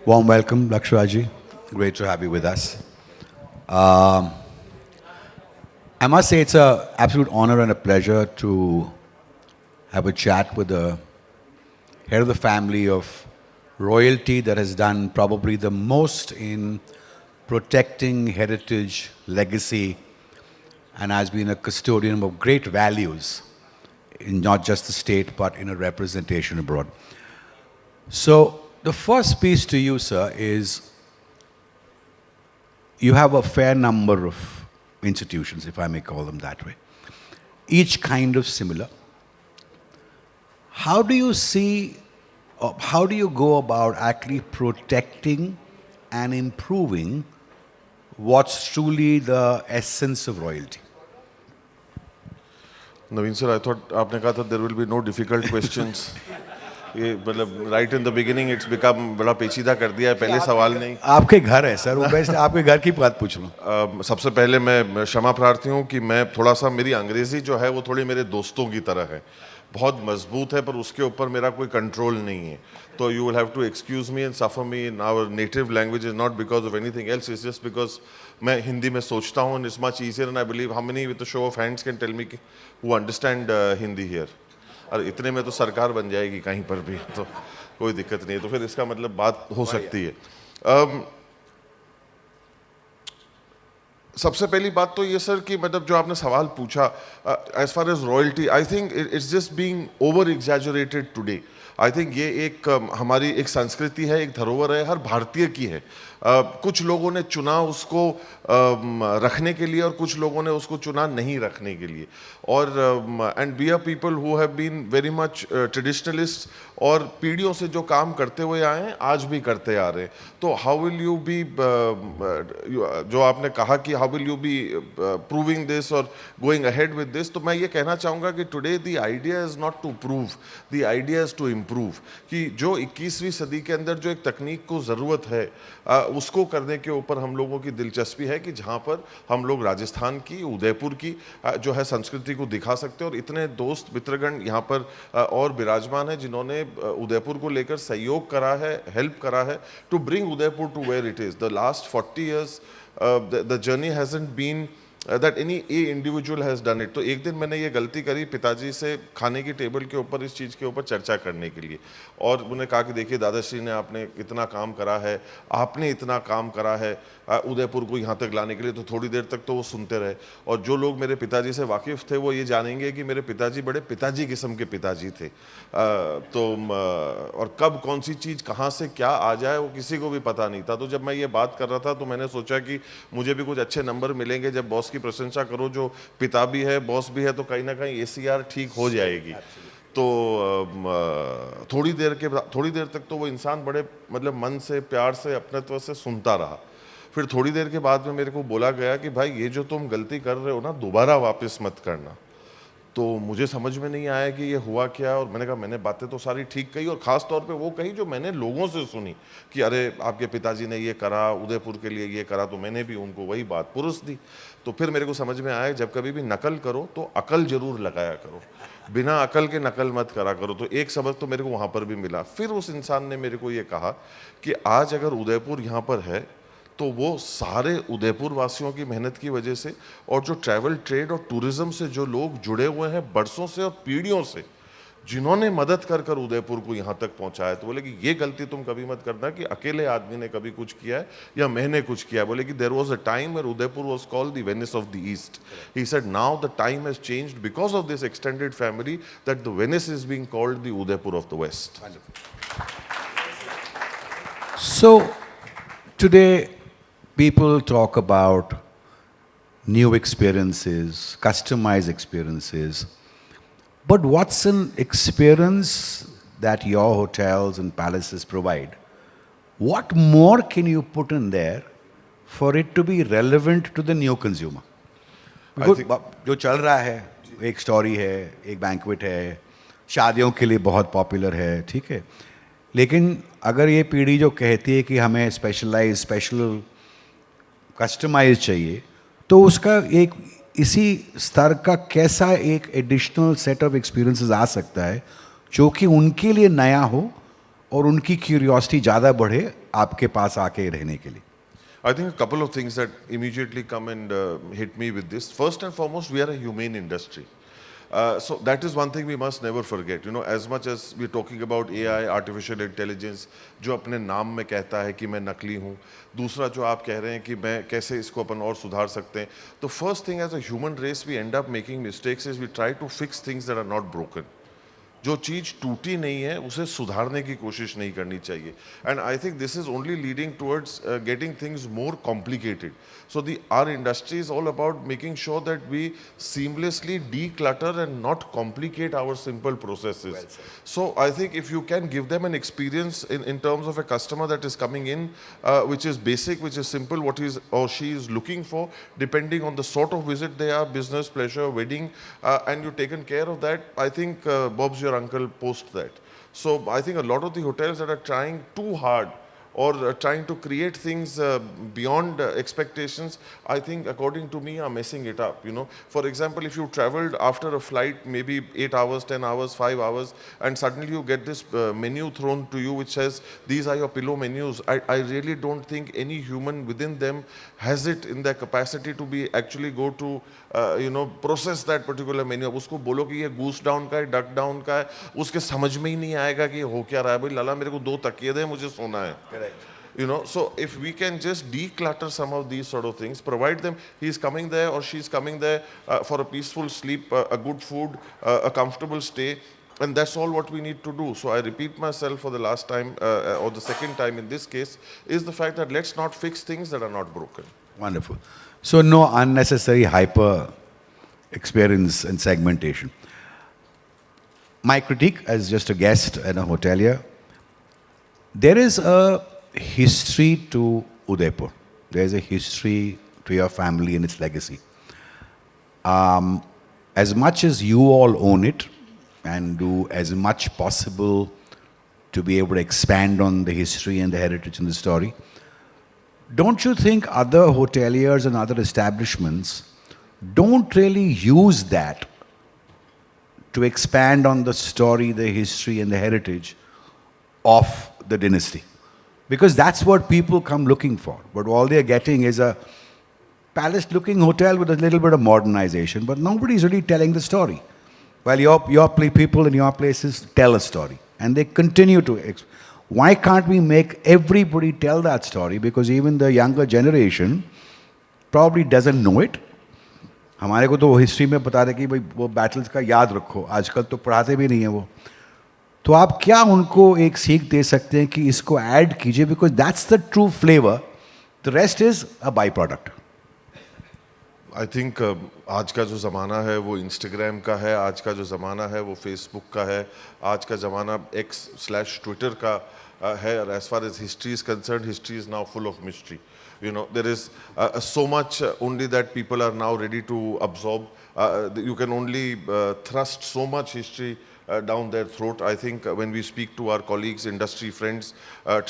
Warm welcome, Lakshraji. Great to have you with us. Um, I must say it's an absolute honor and a pleasure to have a chat with the head of the family of royalty that has done probably the most in protecting heritage, legacy, and has been a custodian of great values in not just the state but in a representation abroad. So, the first piece to you, sir, is you have a fair number of institutions, if I may call them that way, each kind of similar. How do you see, or how do you go about actually protecting and improving what's truly the essence of royalty? Naveen sir, I thought आपने कहा था there will be no difficult questions. ये मतलब right in the beginning it's become बड़ा पेचीदा कर दिया है, पहले सवाल नहीं. आपके घर है सर, वो बेस्ट आपके घर की बात पूछ लूँ. सबसे पहले मैं क्षमा प्रार्थी हूँ कि मैं थोड़ा सा मेरी अंग्रेजी जो है वो थोड़ी मेरे दोस्तों की तरह है, बहुत मजबूत है पर उसके ऊपर मेरा कोई कंट्रोल नहीं है. तो you will have to excuse me and suffer me in our native language is not because of anything else, it's just because मैं हिंदी में सोचता हूँ and it's much easier and I believe how many with a show of hands can tell me who understand Hindi here. और इतने में तो सरकार बन जाएगी कहीं पर भी, तो कोई दिक्कत नहीं है, तो फिर इसका मतलब बात हो सकती है. सबसे पहली बात तो ये सर कि मतलब जो आपने सवाल पूछा, as far as royalty I think it's just being over exaggerated today. I think ये एक हमारी एक संस्कृति है, एक धरोहर है, हर भारतीय की है. कुछ लोगों ने चुना उसको रखने के लिए और कुछ लोगों ने उसको चुना नहीं रखने के लिए. और and we are people who have been very much traditionalist और पीढ़ियों से जो काम करते हुए आए हैं आज भी करते आ रहे हैं. तो हाउ विल यू बी, जो आपने कहा कि how will you be proving this और गोइंग अहेड विद दिस, तो मैं ये कहना चाहूँगा कि today the idea is not to prove, the idea is to improve. कि जो 21वीं सदी के अंदर जो एक तकनीक को ज़रूरत है उसको करने के ऊपर हम लोगों की दिलचस्पी है कि जहाँ पर हम लोग राजस्थान की, उदयपुर की जो है संस्कृति को दिखा सकते हैं. और इतने दोस्त मित्रगण यहाँ पर और विराजमान हैं जिन्होंने उदयपुर को लेकर सहयोग करा है, हेल्प करा है to bring Udaipur to where it is. The last 40 years the journey hasn't been that any a individual has done it. तो एक दिन मैंने ये गलती करी पिताजी से खाने की टेबल के ऊपर इस चीज़ के ऊपर चर्चा करने के लिए, और उन्हें कहा कि देखिए दादाश्री ने आपने इतना काम करा है, आपने इतना काम करा है उदयपुर को यहाँ तक लाने के लिए. तो थोड़ी देर तक तो वो सुनते रहे. और जो लोग मेरे पिताजी से वाकिफ़ थे वो ये जानेंगे कि मेरे पिताजी बड़े पिताजी किस्म के पिताजी थे. तो और कब कौन सी चीज़ कहाँ से क्या आ जाए वो किसी को भी पता नहीं था. तो जब मैं ये बात कर रहा था तो मैंने सोचा कि मुझे भी कुछ अच्छे नंबर मिलेंगे जब बॉस की प्रशंसा करो, जो पिता भी है बॉस भी है, तो कहीं ना कहीं ACR ठीक हो जाएगी. तो थोड़ी देर तक तो वो इंसान बड़े मतलब मन से, प्यार से, अपनत्व से सुनता रहा. फिर थोड़ी देर के बाद में मेरे को बोला गया कि भाई ये जो तुम गलती कर रहे हो ना दोबारा वापस मत करना. तो मुझे समझ में नहीं आया कि ये हुआ क्या, और मैंने कहा मैंने बातें तो सारी ठीक कही और ख़ास तौर पे वो कही जो मैंने लोगों से सुनी कि अरे आपके पिताजी ने ये करा, उदयपुर के लिए ये करा, तो मैंने भी उनको वही बात पुरुष दी. तो फिर मेरे को समझ में आया जब कभी भी नकल करो तो अकल जरूर लगाया करो, बिना अकल के नकल मत करा करो. तो एक सबक तो मेरे को वहाँ पर भी मिला. फिर उस इंसान ने मेरे को ये कहा कि आज अगर उदयपुर यहाँ पर है तो वो सारे उदयपुर वासियों की मेहनत की वजह से, और जो ट्रैवल ट्रेड और टूरिज्म से जो लोग जुड़े हुए हैं बरसों से और पीढ़ियों से, जिन्होंने मदद कर कर उदयपुर को यहाँ तक पहुँचाया. तो बोले कि ये गलती तुम कभी मत करना कि अकेले आदमी ने कभी कुछ किया है या मैंने कुछ किया है. बोले कि there was a time where Udaipur was called the Venice of the east. He said now the time has changed because of this extended family that the Venice is being called the Udaipur of the west. So, today people talk about new experiences, customized experiences. But what's an experience that your hotels and palaces provide? What more can you put in there for it to be relevant to the new consumer? जो चल रहा है, एक story है, एक banquet है, शादियों के लिए बहुत पॉपुलर है, ठीक है. लेकिन अगर ये पीढ़ी जो कहती है कि हमें स्पेशल कस्टमाइज चाहिए, तो उसका एक इसी स्तर का कैसा एक एडिशनल सेट ऑफ एक्सपीरियंसेस आ सकता है जो कि उनके लिए नया हो और उनकी क्यूरियोसिटी ज़्यादा बढ़े आपके पास आके रहने के लिए? I think a couple of things that immediately come and hit me with this. First and foremost, we are a humane industry. So that is one thing we must never forget. You know, as much as we're talking about AI, artificial intelligence, जो अपने नाम में कहता है कि मैं नकली हूँ, दूसरा जो आप कह रहे हैं कि मैं कैसे इसको अपन और सुधार सकते हैं. The first thing as a human race we end up making mistakes is we try to fix things that are not broken. जो चीज टूटी नहीं है उसे सुधारने की कोशिश नहीं करनी चाहिए and I think this is only leading towards getting things more complicated so the our industry is all about making sure that we seamlessly declutter and not complicate our simple processes. So I think if you can give them an experience in terms of a customer that is coming in, which is basic, which is simple, what is or she is looking for, depending on the sort of visit they are, business, pleasure, wedding, and you've taken care of that, I think Bob's your uncle post that. So I think a lot of the hotels that are trying too hard or trying to create things beyond expectations, I think according to me are messing it up. You know, for example, if you traveled after a flight maybe 8 hours, 10 hours, 5 hours, and suddenly you get this menu thrown to you which says these are your pillow menus, I really don't think any human within them has it in their capacity to be actually go to process that particular menu. अब उसको बोलो कि ये goose down का है, duck down का है, उसके समझ में ही नहीं आएगा कि हो क्या रहा है. भाई लाला मेरे को 2 तकिए दे, मुझे सोना है. Correct. You know, so if we can just declutter some of these sort of things, provide them, he's coming there or she's coming there for a peaceful sleep, a good food, a comfortable stay, and that's all what we need to do. So I repeat myself for the last time or the second time in this case, is the fact that let's not fix things that are not broken. Wonderful. So no unnecessary hyper experience and segmentation. My critique as just a guest and a hotelier, there is a history to Udaipur. There is a history to your family and its legacy. As much as you all own it and do as much possible to be able to expand on the history and the heritage and the story, don't you think other hoteliers and other establishments don't really use that to expand on the story, the history, and the heritage of the dynasty? Because that's what people come looking for. But all they're getting is a palace-looking hotel with a little bit of modernization, but nobody's really telling the story. Well, people in your places tell a story, and they continue to. Why can't we make everybody tell that story? Because even the younger generation probably doesn't know it. हमारे को तो वो history में बता दे कि भाई वो battles का याद रखो, आजकल तो पढ़ाते भी नहीं है वो. तो आप क्या उनको एक सीख दे सकते हैं कि इसको ऐड कीजिए, because that's the true flavour, the rest is a by product. I think आज का जो ज़माना है वो इंस्टाग्राम का है, आज का जो ज़माना है वो फेसबुक का है, आज का ज़माना X/Twitter का है. और as far as history is concern, history is now full of mystery. You know, there is so much only that people are now ready to absorb. You can only thrust so much history down their throat. I think when we speak to our colleagues, industry friends,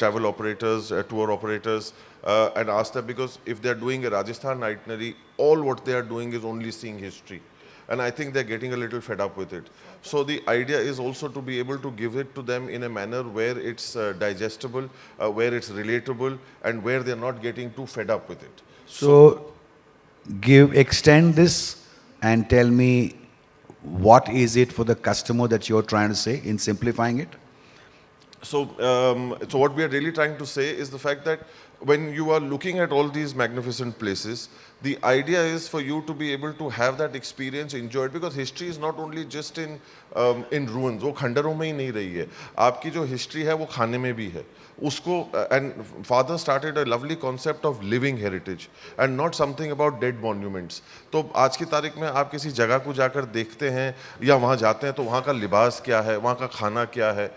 travel operators, tour operators, and ask them, because if they're doing a Rajasthan itinerary, all what they are doing is only seeing history. And I think they're getting a little fed up with it. So the idea is also to be able to give it to them in a manner where it's digestible, where it's relatable, and where they're not getting too fed up with it. So extend this and tell me, what is it for the customer that you're trying to say in simplifying it? So what we are really trying to say is the fact that when you are looking at all these magnificent places, the idea is for you to be able to have that experience, enjoy it, because history is not only just in ruins. वो खंडरों में ही नहीं रही है. आपकी जो history है वो खाने में भी है. उसको and father started a lovely concept of living heritage and not something about dead monuments. तो आज की तारीख में आप किसी जगह को जाकर देखते हैं या वहाँ जाते हैं तो वहाँ का लिबास क्या है, वहाँ का खाना क्या है,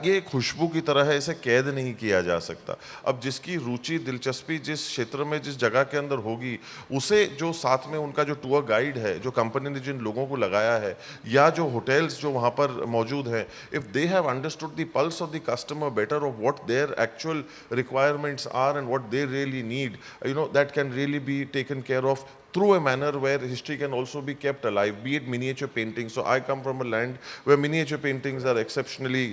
ये एक खुशबू की तरह है, इसे कैद नहीं किया जा सकता. अब जिसकी रुचि, दिलचस्पी जिस क्षेत्र में, जिस जगह के अंदर होगी, उसे जो साथ में उनका जो टूर गाइड है, जो कंपनी ने जिन लोगों को लगाया है, या जो होटल्स जो वहाँ पर मौजूद हैं, if they have understood the pulse of the customer better, of what their actual requirements are and what they really need, you know, that can really be taken care of through a manner where history can also be kept alive, be it miniature painting. So I come from a land where miniature paintings are exceptionally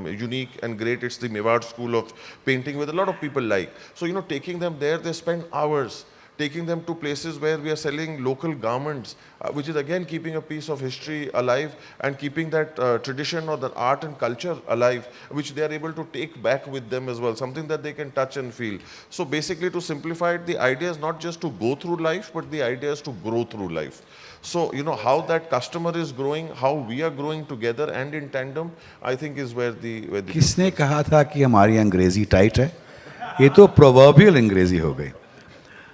unique and great. It's the Mewar school of painting, where a lot of people like. So, you know, taking them there, they spend hours. Taking them to places where we are selling local garments, which is again keeping a piece of history alive and keeping that tradition or the art and culture alive, which they are able to take back with them as well, something that they can touch and feel. So basically, to simplify it, the idea is not just to go through life, but the idea is to grow through life. So, you know, how that customer is growing, how we are growing together and in tandem, I think is where the किसने कहा था कि हमारी अंग्रेजी tight है? ये तो proverbial अंग्रेजी हो गई.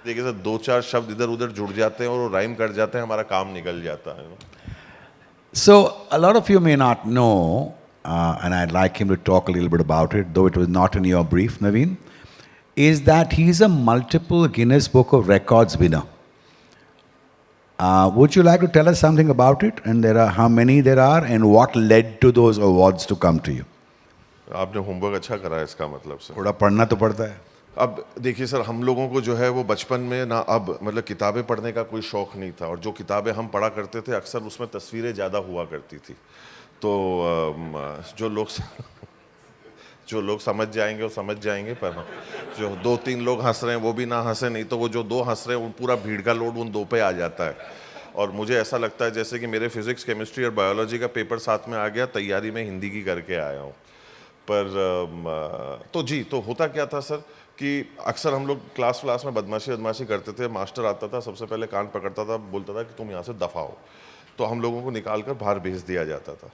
देखिए सर, दो चार शब्द इधर उधर जुड़ जाते हैं और वो राइम कर जाते हैं, हमारा काम निकल जाता है. So, a lot of you may not know, and I'd like him to talk a little bit about it, though it was not in your brief, Naveen, is that he's a multiple Guinness Book of Records winner. Would you like to tell us something about it? And there are how many there are, and what led to those awards to come to you? आपने homework अच्छा करा है इसका मतलब sir. थोड़ा पढ़ना तो पड़ता है. अब देखिए सर, हम लोगों को जो है वो बचपन में ना अब मतलब किताबें पढ़ने का कोई शौक नहीं था, और जो किताबें हम पढ़ा करते थे अक्सर उसमें तस्वीरें ज़्यादा हुआ करती थी. तो जो लोग समझ जाएंगे वो समझ जाएंगे, पर जो दो तीन लोग हंस रहे हैं वो भी ना हंसे, नहीं तो वो जो दो हंस रहे हैं वो पूरा भीड़ का लोड उन दो पे आ जाता है. और मुझे ऐसा लगता है जैसे कि मेरे फिजिक्स, केमिस्ट्री और बायोलॉजी का पेपर साथ में आ गया, तैयारी में हिंदी की करके आया हूँ. पर तो जी, तो होता क्या था सर कि अक्सर हम लोग क्लास में बदमाशी करते थे. मास्टर आता था, सबसे पहले कान पकड़ता था, बोलता था कि तुम यहाँ से दफा हो. तो हम लोगों को निकाल कर बाहर भेज दिया जाता था.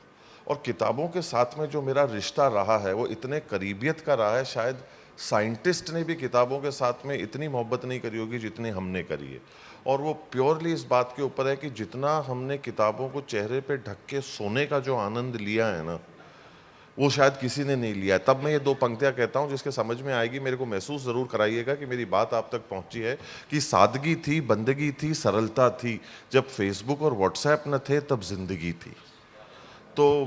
और किताबों के साथ में जो मेरा रिश्ता रहा है वो इतने करीबियत का रहा है, शायद साइंटिस्ट ने भी किताबों के साथ में इतनी मोहब्बत नहीं करी होगी जितनी हमने करी है. और वो प्योरली इस बात के ऊपर है कि जितना हमने किताबों को चेहरे पे ढक के सोने का जो आनंद लिया है ना, वो शायद किसी ने नहीं लिया है. तब मैं ये दो पंक्तियां कहता हूं जिसके समझ में आएगी, मेरे को महसूस ज़रूर कराइएगा कि मेरी बात आप तक पहुंची है. कि सादगी थी, बंदगी थी, सरलता थी. जब फेसबुक और व्हाट्सएप न थे तब जिंदगी थी. तो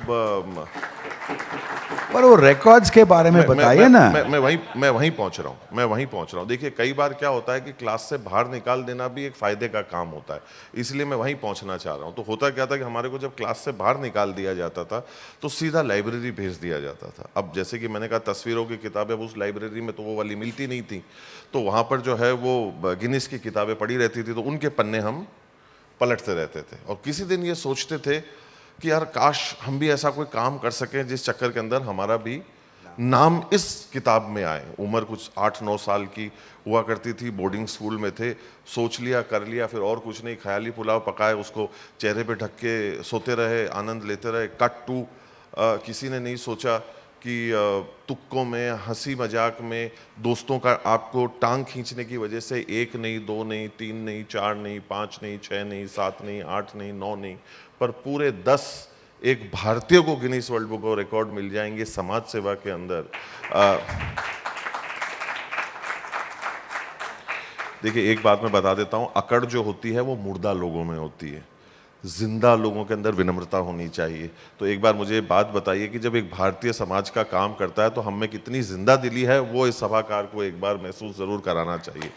पर वो रिकॉर्ड्स के बारे में बताइए ना. मैं वहीं पहुंच रहा हूं. देखिए, कई बार क्या होता है कि क्लास से बाहर निकाल देना भी एक फायदे का काम होता है, इसलिए मैं वहीं पहुंचना चाह रहा हूं. तो होता क्या था कि हमारे को जब क्लास से बाहर निकाल दिया जाता था तो सीधा लाइब्रेरी भेज दिया जाता था. अब जैसे कि मैंने कहा, तस्वीरों की किताबें उस लाइब्रेरी में तो वो वाली मिलती नहीं थी, तो वहां पर जो है वो गिनीज की किताबें पड़ी रहती थी, तो उनके पन्ने हम पलटते रहते थे. और किसी दिन ये सोचते थे कि यार काश हम भी ऐसा कोई काम कर सकें जिस चक्कर के अंदर हमारा भी नाम इस किताब में आए. उम्र कुछ 8-9 साल की हुआ करती थी, बोर्डिंग स्कूल में थे. सोच लिया, कर लिया, फिर और कुछ नहीं, ख्याली पुलाव पकाए, उसको चेहरे पे ढक के सोते रहे, आनंद लेते रहे. कट टू किसी ने नहीं सोचा कि तुक्कों में, हंसी मजाक में, दोस्तों का आपको टांग खींचने की वजह से 1 नहीं, 2 नहीं, 3 नहीं, 4 नहीं, 5 नहीं, 6 नहीं, 7 नहीं, 8 नहीं, 9 नहीं, पर पूरे 10 एक भारतीय को Guinness World Book of Record मिल जाएंगे समाज सेवा के अंदर. देखिए, एक बात मैं बता देता हूं, अकड़ जो होती है वो मुर्दा लोगों में होती है, जिंदा लोगों के अंदर विनम्रता होनी चाहिए. तो एक बार मुझे बात बताइए कि जब एक भारतीय समाज का काम करता है तो हम में कितनी जिंदा दिली है, वो इस सभाकार को एक बार महसूस जरूर कराना चाहिए.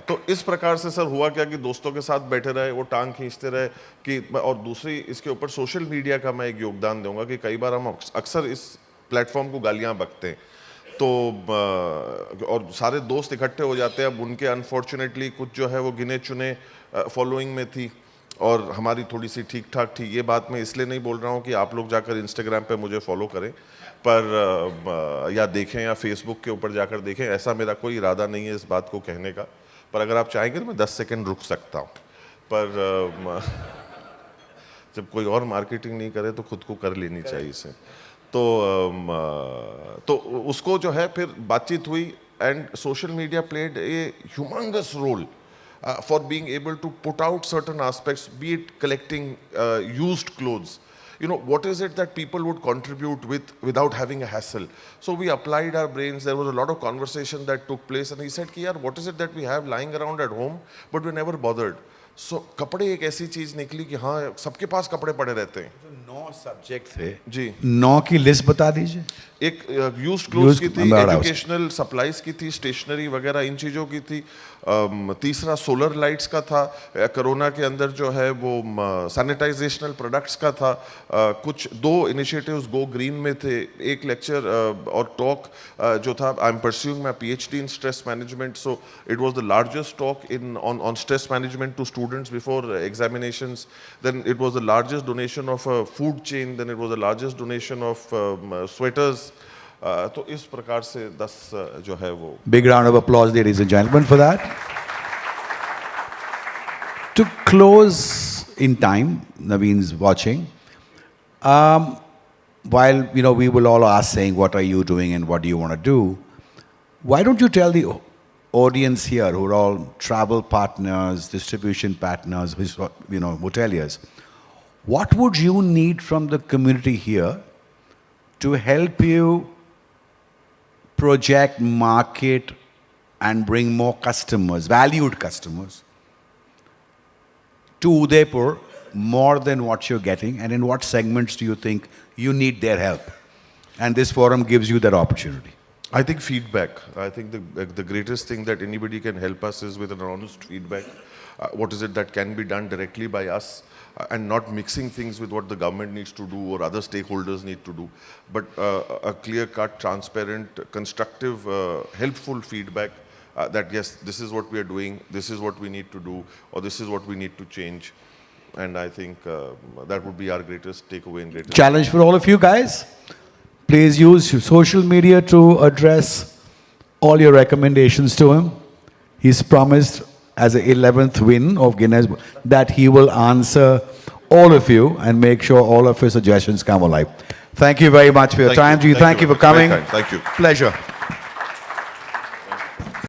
तो इस प्रकार से सर हुआ क्या कि दोस्तों के साथ बैठे रहे, वो टांग खींचते रहे कि. और दूसरी इसके ऊपर सोशल मीडिया का मैं एक योगदान दूंगा कि कई बार हम अक्सर इस प्लेटफॉर्म को गालियां बकते हैं, तो और सारे दोस्त इकट्ठे हो जाते हैं. अब उनके अनफॉर्चुनेटली कुछ जो है वो गिने चुने फॉलोइंग में थी और हमारी थोड़ी सी ठीक ठाक थी. ये बात मैं इसलिए नहीं बोल रहा हूँ कि आप लोग जाकर इंस्टाग्राम पे मुझे फॉलो करें, पर या देखें या फेसबुक के ऊपर जाकर देखें, ऐसा मेरा कोई इरादा नहीं है इस बात को कहने का. पर अगर आप चाहेंगे तो मैं 10 सेकंड रुक सकता हूँ, पर जब कोई और मार्केटिंग नहीं करे तो खुद को कर लेनी चाहिए इसे. तो उसको जो है फिर बातचीत हुई, and social media played a humongous role for being able to put out certain aspects, be it collecting used clothes. You know, what is it that people would contribute without having a hassle? So we applied our brains. There was a lot of conversation that took place, and he said, "Yaar, what is it that we have lying around at home, but we never bothered?" सो कपड़े एक ऐसी चीज निकली कि हाँ सबके पास कपड़े पड़े रहते हैं। 9 सब्जेक्ट थे जी। 9 की लिस्ट बता दीजिए। एक यूज्ड क्लोथ्स की थी, Warehouse. एजुकेशनल सप्लाईज की थी, स्टेशनरी वगैरह इन चीज़ों की थी। तीसरा सोलर लाइट्स का था। कोरोना के अंदर जो है वो सैनिटाइजेशनल प्रोडक्ट्स का था। कुछ 2 इनिशिएटिव्स गो ग्रीन में थे। एक लेक्चर और टॉक जो था, I am pursuing my PhD in stress management, so it was the largest talk in on stress management to students before examinations. Then it was the largest donation of a food chain, then it was the largest donation of sweaters. तो इस प्रकार से 10 जो है वो। Big round of applause, ladies and gentlemen, for that. To close in time, Naveen's watching. While we will all ask saying, "What are you doing and what do you want to do?" Why don't you tell the audience here, who are all travel partners, distribution partners, hoteliers, what would you need from the community here to help you project, market, and bring more customers, valued customers, to Udaipur more than what you're getting, and in what segments do you think you need their help? And this forum gives you that opportunity. I think feedback. I think the greatest thing that anybody can help us is with an honest feedback. What is it that can be done directly by us, and not mixing things with what the government needs to do or other stakeholders need to do, but a clear-cut, transparent, constructive, helpful feedback that yes, this is what we are doing, this is what we need to do, or this is what we need to change. And I think that would be our greatest takeaway and greatest Challenge for all of you guys. Please use social media to address all your recommendations to him. He's promised as the 11th win of Guinness that he will answer all of you and make sure all of your suggestions come alive. Thank you very much for your time. Thank you. Thank you for Very coming. kind. Thank you. Pleasure.